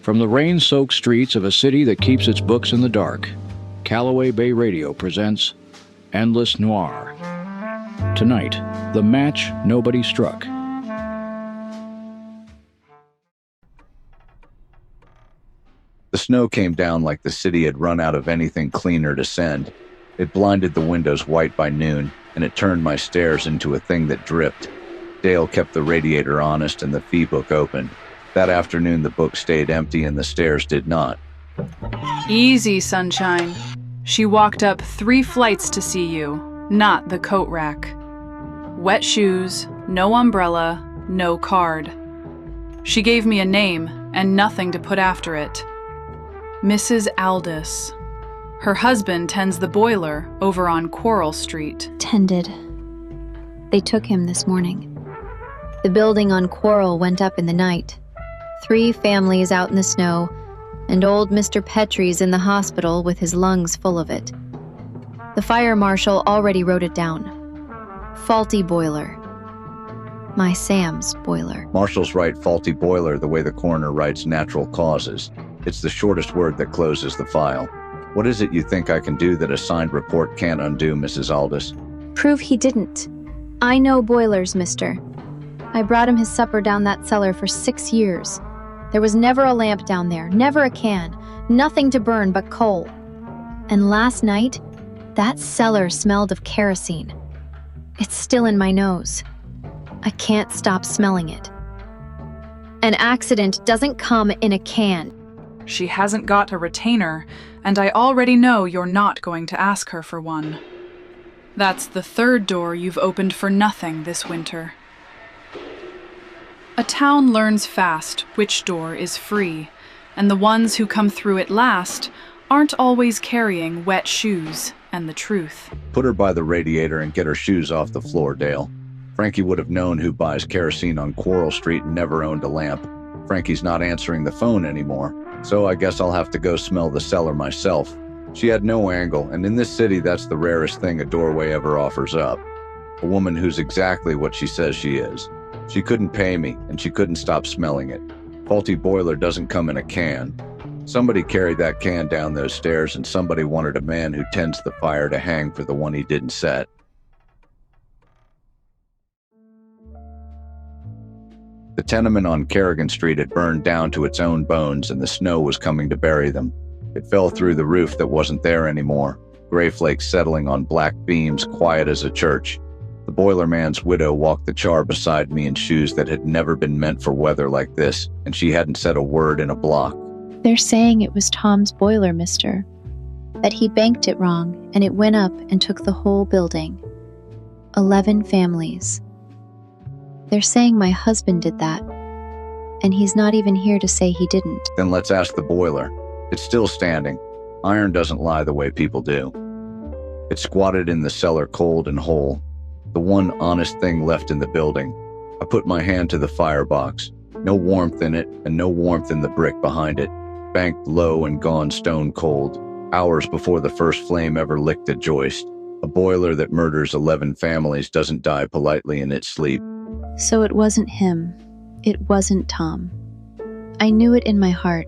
From the rain-soaked streets of a city that keeps its books in the dark, Callaway Bay Radio presents Endless Noir. Tonight, the match nobody struck. The snow came down like the city had run out of anything cleaner to send. It blinded the windows white by noon, and it turned my stairs into a thing that dripped. Dale kept the radiator honest and the fee book open. That afternoon the book stayed empty and the stairs did not. Easy, sunshine. She walked up 3 flights to see you, not the coat rack. Wet shoes, no umbrella, no card. She gave me a name and nothing to put after it. Mrs. Aldous. Her husband tends the boiler over on Quarrel Street. Tended. They took him this morning. The building on Quarrel went up in the night. 3 families out in the snow, and old Mr. Petrie's in the hospital with his lungs full of it. The fire marshal already wrote it down. Faulty boiler. My Sam's boiler. Marshals write faulty boiler the way the coroner writes natural causes. It's the shortest word that closes the file. What is it you think I can do that a signed report can't undo, Mrs. Aldous? Prove he didn't. I know boilers, mister. I brought him his supper down that cellar for 6 years. There was never a lamp down there, never a can, nothing to burn but coal. And last night, that cellar smelled of kerosene. It's still in my nose. I can't stop smelling it. An accident doesn't come in a can. She hasn't got a retainer, and I already know you're not going to ask her for one. That's the 3rd door you've opened for nothing this winter. A town learns fast which door is free, and the ones who come through it last aren't always carrying wet shoes and the truth. Put her by the radiator and get her shoes off the floor, Dale. Frankie would have known who buys kerosene on Quarrel Street and never owned a lamp. Frankie's not answering the phone anymore, so I guess I'll have to go smell the cellar myself. She had no angle, and in this city that's the rarest thing a doorway ever offers up. A woman who's exactly what she says she is. She couldn't pay me, and she couldn't stop smelling it. Faulty boiler doesn't come in a can. Somebody carried that can down those stairs, and somebody wanted a man who tends the fire to hang for the one he didn't set. The tenement on Kerrigan Street had burned down to its own bones, and the snow was coming to bury them. It fell through the roof that wasn't there anymore, gray flakes settling on black beams, quiet as a church. The boiler man's widow walked the char beside me in shoes that had never been meant for weather like this, and she hadn't said a word in a block. They're saying it was Tom's boiler, mister. That he banked it wrong, and it went up and took the whole building. 11 families. They're saying my husband did that, and he's not even here to say he didn't. Then let's ask the boiler. It's still standing. Iron doesn't lie the way people do. It squatted in the cellar cold and whole. The one honest thing left in the building. I put my hand to the firebox. No warmth in it, and no warmth in the brick behind it. Banked low and gone stone cold. Hours before the first flame ever licked a joist. A boiler that murders 11 families doesn't die politely in its sleep. So it wasn't him. It wasn't Tom. I knew it in my heart,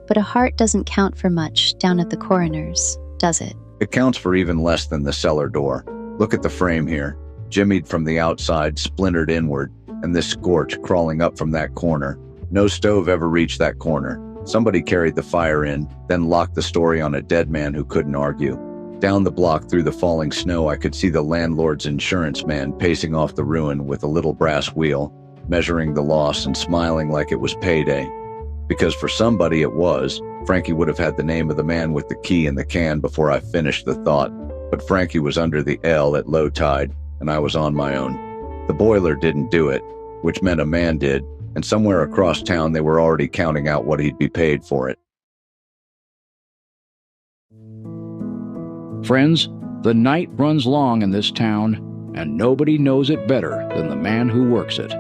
but a heart doesn't count for much down at the coroner's, does it? It counts for even less than the cellar door. Look at the frame here. Jimmied from the outside, splintered inward, and this scorch crawling up from that corner. No stove ever reached that corner. Somebody carried the fire in, then locked the story on a dead man who couldn't argue. Down the block through the falling snow, I could see the landlord's insurance man pacing off the ruin with a little brass wheel, measuring the loss and smiling like it was payday. Because for somebody it was. Frankie would have had the name of the man with the key in the can before I finished the thought. But Frankie was under the L at low tide, and I was on my own. The boiler didn't do it, which meant a man did, and somewhere across town they were already counting out what he'd be paid for it. Friends, the night runs long in this town, and nobody knows it better than the man who works it.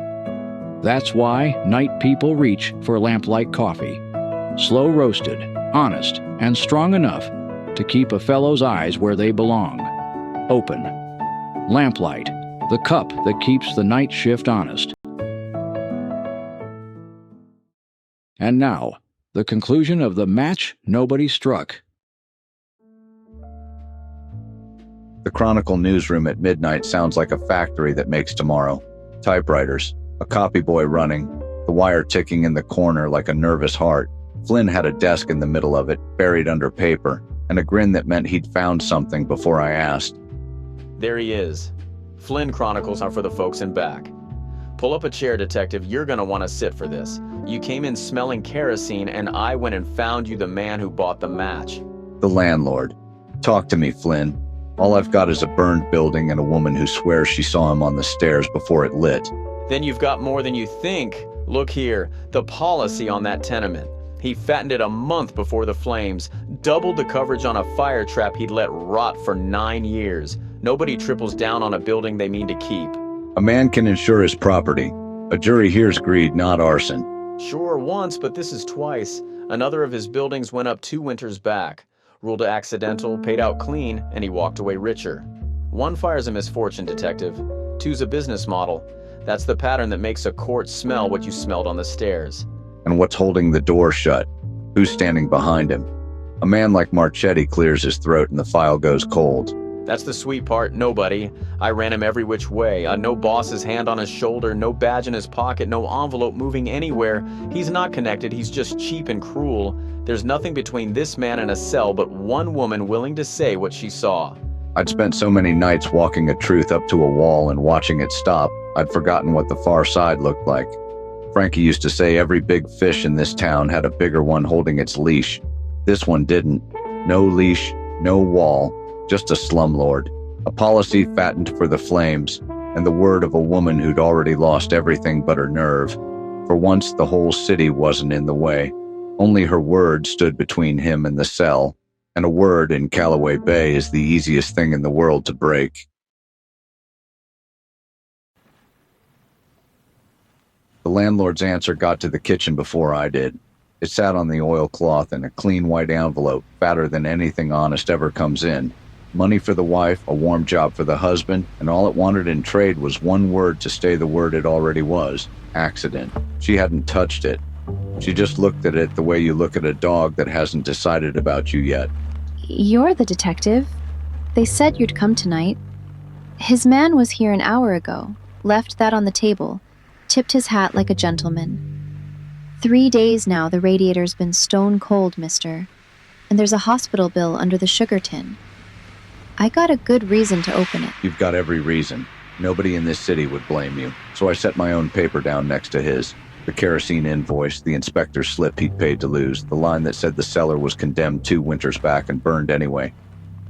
That's why night people reach for lamplight coffee. Slow roasted, honest, and strong enough to keep a fellow's eyes where they belong. Open. Lamplight, the cup that keeps the night shift honest. And now, the conclusion of the match nobody struck. The Chronicle newsroom at midnight sounds like a factory that makes tomorrow. Typewriters, a copy boy running, the wire ticking in the corner like a nervous heart. Flynn had a desk in the middle of it, buried under paper, and a grin that meant he'd found something before I asked. There he is. Flynn Chronicles are for the folks in back. Pull up a chair, Detective. You're gonna want to sit for this. You came in smelling kerosene, and I went and found you the man who bought the match. The landlord. Talk to me, Flynn. All I've got is a burned building and a woman who swears she saw him on the stairs before it lit. Then you've got more than you think. Look here, the policy on that tenement. He fattened it a month before the flames, doubled the coverage on a fire trap he'd let rot for 9 years. Nobody triples down on a building they mean to keep. A man can insure his property. A jury hears greed, not arson. Sure, once, but this is twice. Another of his buildings went up 2 winters back. Ruled accidental, paid out clean, and he walked away richer. 1 fire's a misfortune, Detective. 2's a business model. That's the pattern that makes a court smell what you smelled on the stairs. And what's holding the door shut? Who's standing behind him? A man like Marchetti clears his throat and the file goes cold. That's the sweet part, nobody. I ran him every which way. No boss's hand on his shoulder, no badge in his pocket, no envelope moving anywhere. He's not connected, he's just cheap and cruel. There's nothing between this man and a cell but one woman willing to say what she saw. I'd spent so many nights walking a truth up to a wall and watching it stop, I'd forgotten what the far side looked like. Frankie used to say every big fish in this town had a bigger one holding its leash. This one didn't. No leash, no wall, just a slumlord. A policy fattened for the flames, and the word of a woman who'd already lost everything but her nerve. For once, the whole city wasn't in the way. Only her word stood between him and the cell, and a word in Callaway Bay is the easiest thing in the world to break. The landlord's answer got to the kitchen before I did. It sat on the oilcloth in a clean white envelope, fatter than anything honest ever comes in. Money for the wife, a warm job for the husband, and all it wanted in trade was one word to stay the word it already was: accident. She hadn't touched it. She just looked at it the way you look at a dog that hasn't decided about you yet. You're the detective. They said you'd come tonight. His man was here an hour ago, left that on the table, tipped his hat like a gentleman. 3 days now the radiator's been stone cold, mister. And there's a hospital bill under the sugar tin. I got a good reason to open it. You've got every reason. Nobody in this city would blame you. So I set my own paper down next to his. The kerosene invoice, the inspector's slip he'd paid to lose, the line that said the cellar was condemned 2 winters back and burned anyway.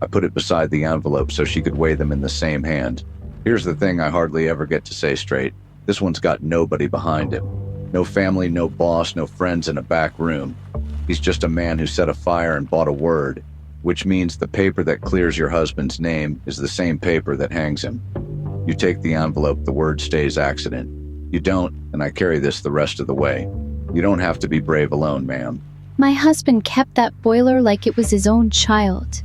I put it beside the envelope so she could weigh them in the same hand. Here's the thing I hardly ever get to say straight. This one's got nobody behind him. No family, no boss, no friends in a back room. He's just a man who set a fire and bought a word, which means the paper that clears your husband's name is the same paper that hangs him. You take the envelope, the word stays accident. You don't, and I carry this the rest of the way. You don't have to be brave alone, ma'am. My husband kept that boiler like it was his own child.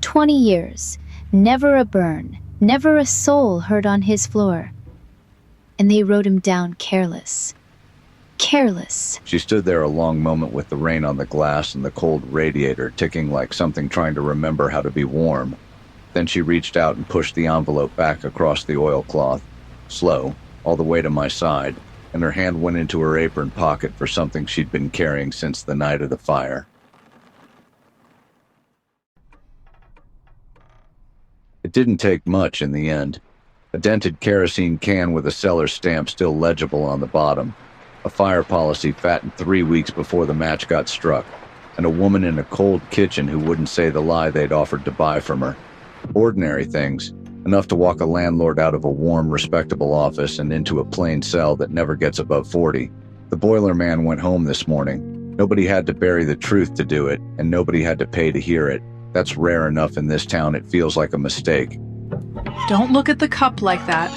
20 years, never a burn, never a soul heard on his floor. And they wrote him down careless. Careless. She stood there a long moment with the rain on the glass and the cold radiator ticking like something trying to remember how to be warm. Then she reached out and pushed the envelope back across the oilcloth, slow, all the way to my side, and her hand went into her apron pocket for something she'd been carrying since the night of the fire. It didn't take much in the end. A dented kerosene can with a Cellar stamp still legible on the bottom. A fire policy fattened 3 weeks before the match got struck. And a woman in a cold kitchen who wouldn't say the lie they'd offered to buy from her. Ordinary things, enough to walk a landlord out of a warm, respectable office and into a plain cell that never gets above 40. The boiler man went home this morning. Nobody had to bury the truth to do it, and nobody had to pay to hear it. That's rare enough in this town it feels like a mistake. Don't look at the cup like that.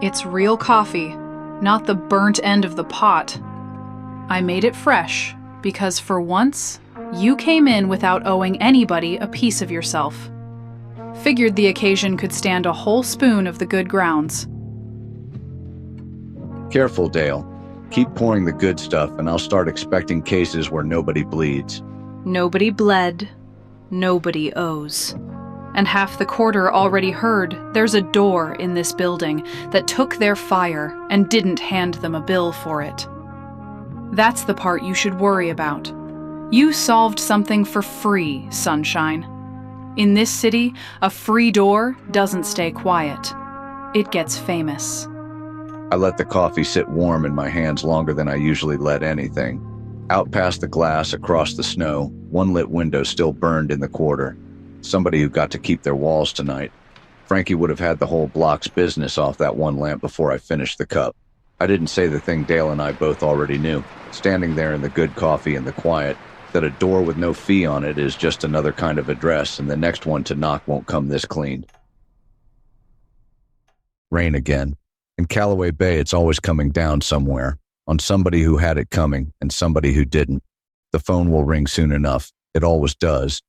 It's real coffee, not the burnt end of the pot. I made it fresh because for once, you came in without owing anybody a piece of yourself. Figured the occasion could stand a whole spoon of the good grounds. Careful, Dale. Keep pouring the good stuff, and I'll start expecting cases where nobody bleeds. Nobody bled, nobody owes. And half the quarter already heard there's a door in this building that took their fire and didn't hand them a bill for it. That's the part you should worry about. You solved something for free, sunshine. In this city, a free door doesn't stay quiet. It gets famous. I let the coffee sit warm in my hands longer than I usually let anything. Out past the glass, across the snow, one lit window still burned in the quarter. Somebody who got to keep their walls tonight. Frankie would have had the whole block's business off that one lamp before I finished the cup. I didn't say the thing Dale and I both already knew, standing there in the good coffee and the quiet, that a door with no fee on it is just another kind of address, and the next one to knock won't come this clean. Rain again. In Callaway Bay, it's always coming down somewhere, on somebody who had it coming and somebody who didn't. The phone will ring soon enough. It always does.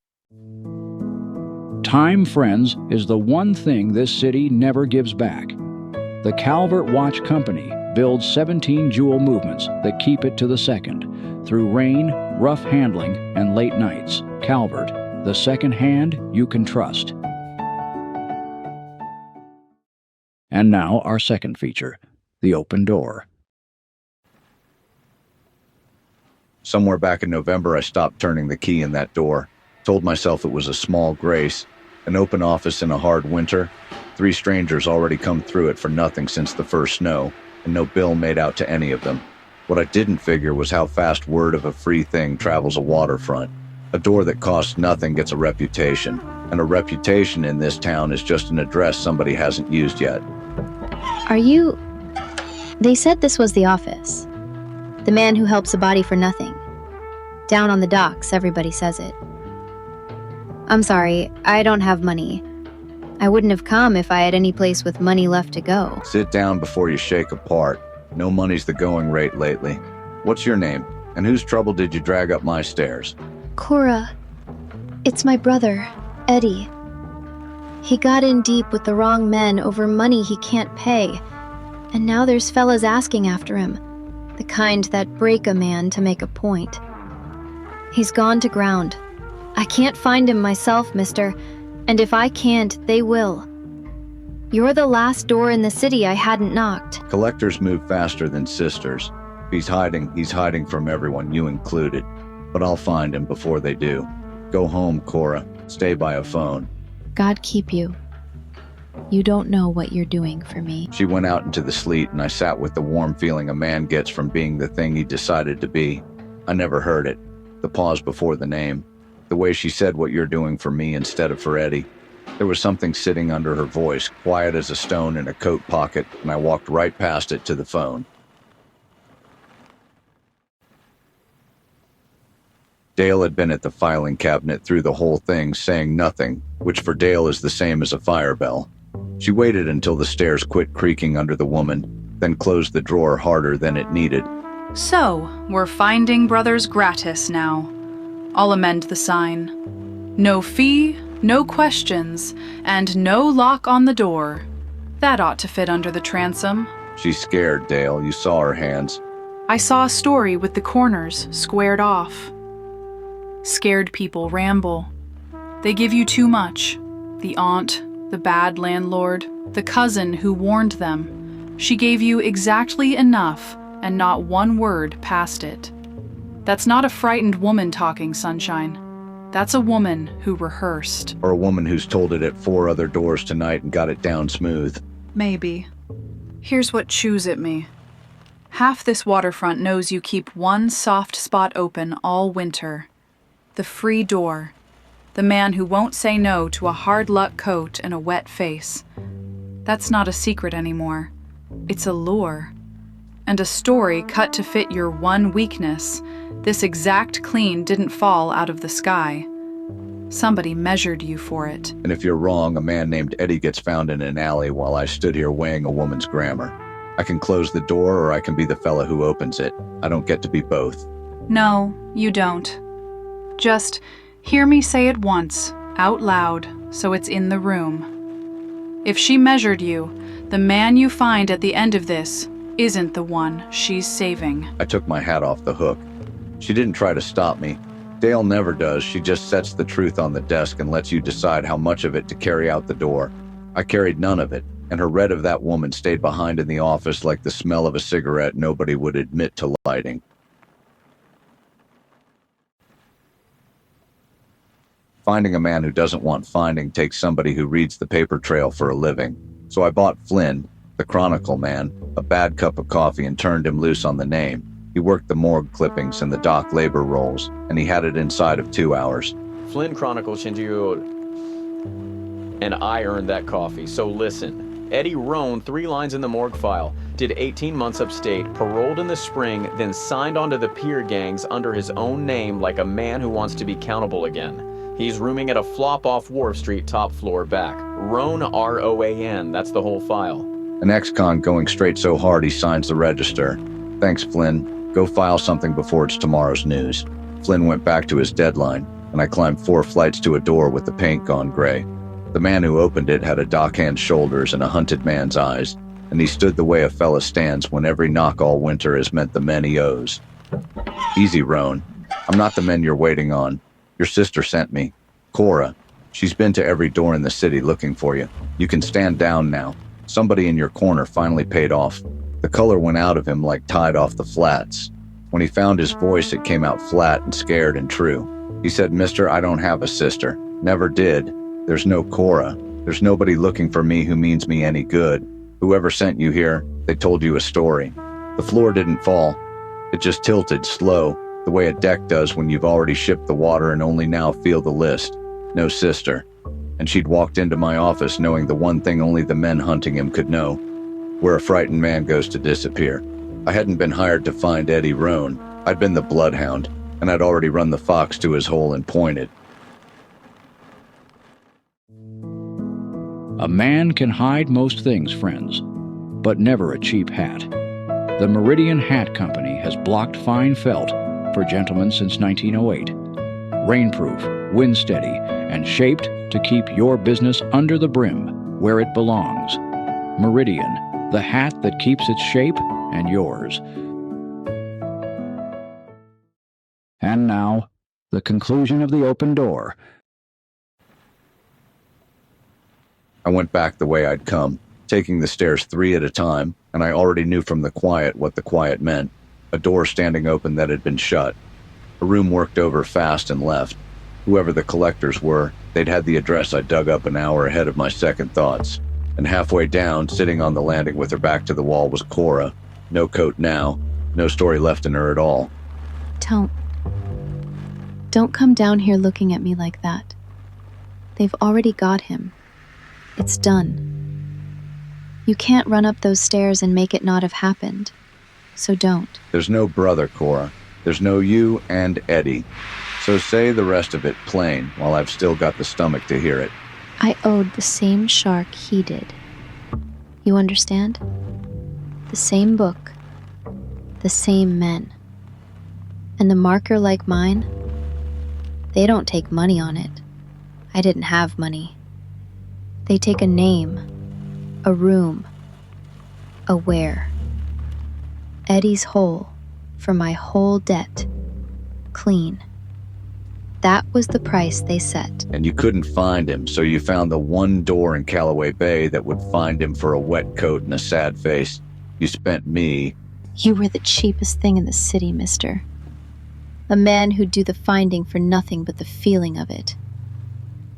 Time, friends, is the one thing this city never gives back. The Calvert Watch Company builds 17 jewel movements that keep it to the second, through rain, rough handling, and late nights. Calvert, the second hand you can trust. And now our second feature, the open door. Somewhere back in November, I stopped turning the key in that door. Told myself it was a small grace. An open office in a hard winter. 3 strangers already come through it for nothing since the first snow, and no bill made out to any of them. What I didn't figure was how fast word of a free thing travels a waterfront. A door that costs nothing gets a reputation, and a reputation in this town is just an address somebody hasn't used yet. They said this was the office. The man who helps a body for nothing. Down on the docks, everybody says it. I'm sorry, I don't have money. I wouldn't have come if I had any place with money left to go. Sit down before you shake apart. No money's the going rate lately. What's your name? And whose trouble did you drag up my stairs? Cora. It's my brother, Eddie. He got in deep with the wrong men over money he can't pay. And now there's fellas asking after him. The kind that break a man to make a point. He's gone to ground. I can't find him myself, mister. And if I can't, they will. You're the last door in the city I hadn't knocked. Collectors move faster than sisters. If he's hiding from everyone, you included. But I'll find him before they do. Go home, Cora. Stay by a phone. God keep you. You don't know what you're doing for me. She went out into the sleet, and I sat with the warm feeling a man gets from being the thing he decided to be. I never heard it. The pause before the name. The way she said what you're doing for me instead of for Eddie. There was something sitting under her voice, quiet as a stone in a coat pocket, and I walked right past it to the phone. Dale had been at the filing cabinet through the whole thing, saying nothing, which for Dale is the same as a fire bell. She waited until the stairs quit creaking under the woman, then closed the drawer harder than it needed. So, we're finding brothers gratis now. I'll amend the sign. No fee, no questions, and no lock on the door. That ought to fit under the transom. She's scared, Dale. You saw her hands. I saw a story with the corners squared off. Scared people ramble. They give you too much. The aunt, the bad landlord, the cousin who warned them. She gave you exactly enough, and not one word past it. That's not a frightened woman talking, Sunshine. That's a woman who rehearsed. Or a woman who's told it at 4 other doors tonight and got it down smooth. Maybe. Here's what chews at me. Half this waterfront knows you keep one soft spot open all winter. The free door. The man who won't say no to a hard luck coat and a wet face. That's not a secret anymore. It's a lure. And a story cut to fit your one weakness. This exact clean didn't fall out of the sky. Somebody measured you for it. And if you're wrong, a man named Eddie gets found in an alley while I stood here weighing a woman's grammar. I can close the door or I can be the fella who opens it. I don't get to be both. No, you don't. Just hear me say it once, out loud, so it's in the room. If she measured you, the man you find at the end of this isn't the one she's saving. I took my hat off the hook. She didn't try to stop me. Dale never does. She just sets the truth on the desk and lets you decide how much of it to carry out the door. I carried none of it, and her read of that woman stayed behind in the office like the smell of a cigarette nobody would admit to lighting. Finding a man who doesn't want finding takes somebody who reads the paper trail for a living. So I bought Flynn, the Chronicle man, a bad cup of coffee and turned him loose on the name. He worked the morgue clippings and the dock labor rolls, and he had it inside of 2 hours. Flynn Chronicle Shinjuyo, and I earned that coffee, so listen. Eddie Roan, 3 lines in the morgue file, did 18 months upstate, paroled in the spring, then signed onto the peer gangs under his own name like a man who wants to be countable again. He's rooming at a flop off Wharf Street, top floor back. Roan, R-O-A-N, that's the whole file. An ex-con going straight so hard he signs the register. Thanks, Flynn. Go file something before it's tomorrow's news. Flynn went back to his deadline, and I climbed 4 flights to a door with the paint gone gray. The man who opened it had a dockhand shoulders and a hunted man's eyes, and he stood the way a fella stands when every knock all winter has meant the men he owes. Easy, Roan. I'm not the men you're waiting on. Your sister sent me. Cora. She's been to every door in the city looking for you. You can stand down now. Somebody in your corner finally paid off. The color went out of him like tide off the flats. When he found his voice, it came out flat and scared and true. He said, "Mister, I don't have a sister. Never did. There's no Cora. There's nobody looking for me who means me any good. Whoever sent you here, they told you a story. The floor didn't fall. It just tilted slow, the way a deck does when you've already shipped the water and only now feel the list. No sister." And she'd walked into my office knowing the one thing only the men hunting him could know, where a frightened man goes to disappear. I hadn't been hired to find Eddie Roan. I'd been the bloodhound, and I'd already run the fox to his hole and pointed. A man can hide most things, friends, but never a cheap hat. The Meridian Hat Company has blocked fine felt for gentlemen since 1908. Rainproof, wind steady, and shaped to keep your business under the brim where it belongs. Meridian, the hat that keeps its shape and yours. And now, the conclusion of the open door. I went back the way I'd come, taking the stairs 3 at a time, and I already knew from the quiet what the quiet meant. A door standing open that had been shut. A room worked over fast and left. Whoever the collectors were, they'd had the address I dug up an hour ahead of my second thoughts. And halfway down, sitting on the landing with her back to the wall, was Cora. No coat now. No story left in her at all. Don't come down here looking at me like that. They've already got him. It's done. You can't run up those stairs and make it not have happened. So don't. There's no brother, Cora. There's no you and Eddie. So say the rest of it plain while I've still got the stomach to hear it. I owed the same shark he did. You understand? The same book. The same men. And the marker like mine, they don't take money on it. I didn't have money. They take a name, a room, a where. Eddie's whole, for my whole debt, clean. That was the price they set. And you couldn't find him, so you found the one door in Callaway Bay that would find him for a wet coat and a sad face. You spent me. You were the cheapest thing in the city, mister. A man who'd do the finding for nothing but the feeling of it.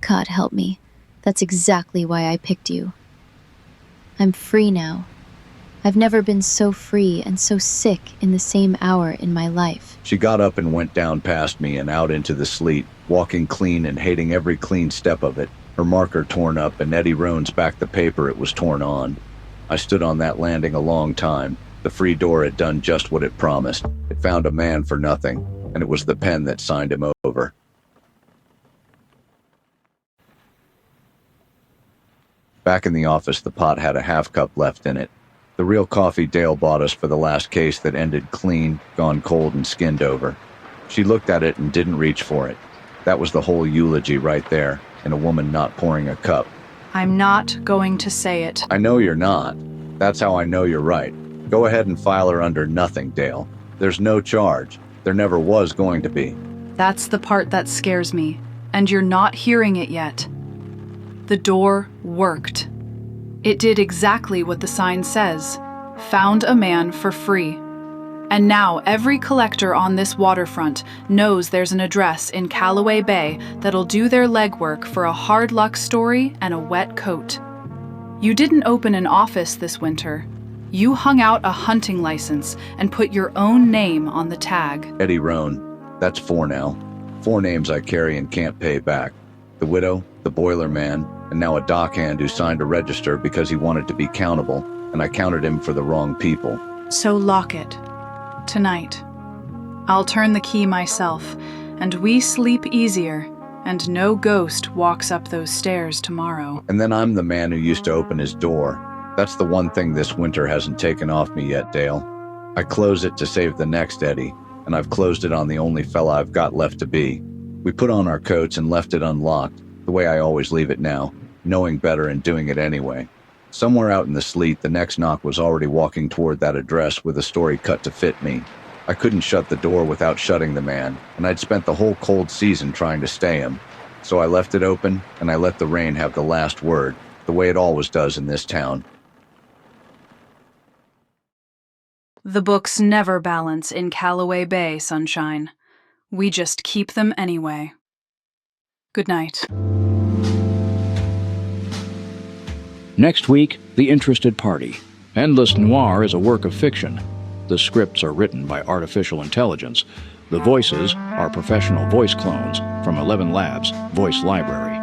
God help me. That's exactly why I picked you. I'm free now. I've never been so free and so sick in the same hour in my life. She got up and went down past me and out into the sleet, walking clean and hating every clean step of it. Her marker torn up and Eddie Roan's back the paper it was torn on. I stood on that landing a long time. The free door had done just what it promised. It found a man for nothing, and it was the pen that signed him over. Back in the office, the pot had a half cup left in it. The real coffee Dale bought us for the last case that ended clean, gone cold, and skinned over. She looked at it and didn't reach for it. That was the whole eulogy right there, in a woman not pouring a cup. I'm not going to say it. I know you're not. That's how I know you're right. Go ahead and file her under nothing, Dale. There's no charge. There never was going to be. That's the part that scares me, and you're not hearing it yet. The door worked. It did exactly what the sign says. Found a man for free. And now every collector on this waterfront knows there's an address in Callaway Bay that'll do their legwork for a hard luck story and a wet coat. You didn't open an office this winter. You hung out a hunting license and put your own name on the tag. Eddie Roan. That's 4 now. 4 names I carry and can't pay back. The widow, the boiler man, and now a dockhand who signed a register because he wanted to be countable, and I counted him for the wrong people. So lock it. Tonight. I'll turn the key myself, and we sleep easier, and no ghost walks up those stairs tomorrow. And then I'm the man who used to open his door. That's the one thing this winter hasn't taken off me yet, Dale. I close it to save the next Eddie, and I've closed it on the only fella I've got left to be. We put on our coats and left it unlocked, the way I always leave it now, knowing better and doing it anyway. Somewhere out in the sleet, the next knock was already walking toward that address with a story cut to fit me. I couldn't shut the door without shutting the man, and I'd spent the whole cold season trying to stay him. So I left it open, and I let the rain have the last word, the way it always does in this town. The books never balance in Callaway Bay, Sunshine. We just keep them anyway. Good night. Next week, The Interested Party. Endless Noir is a work of fiction. The scripts are written by artificial intelligence. The voices are professional voice clones from 11 Labs Voice Library.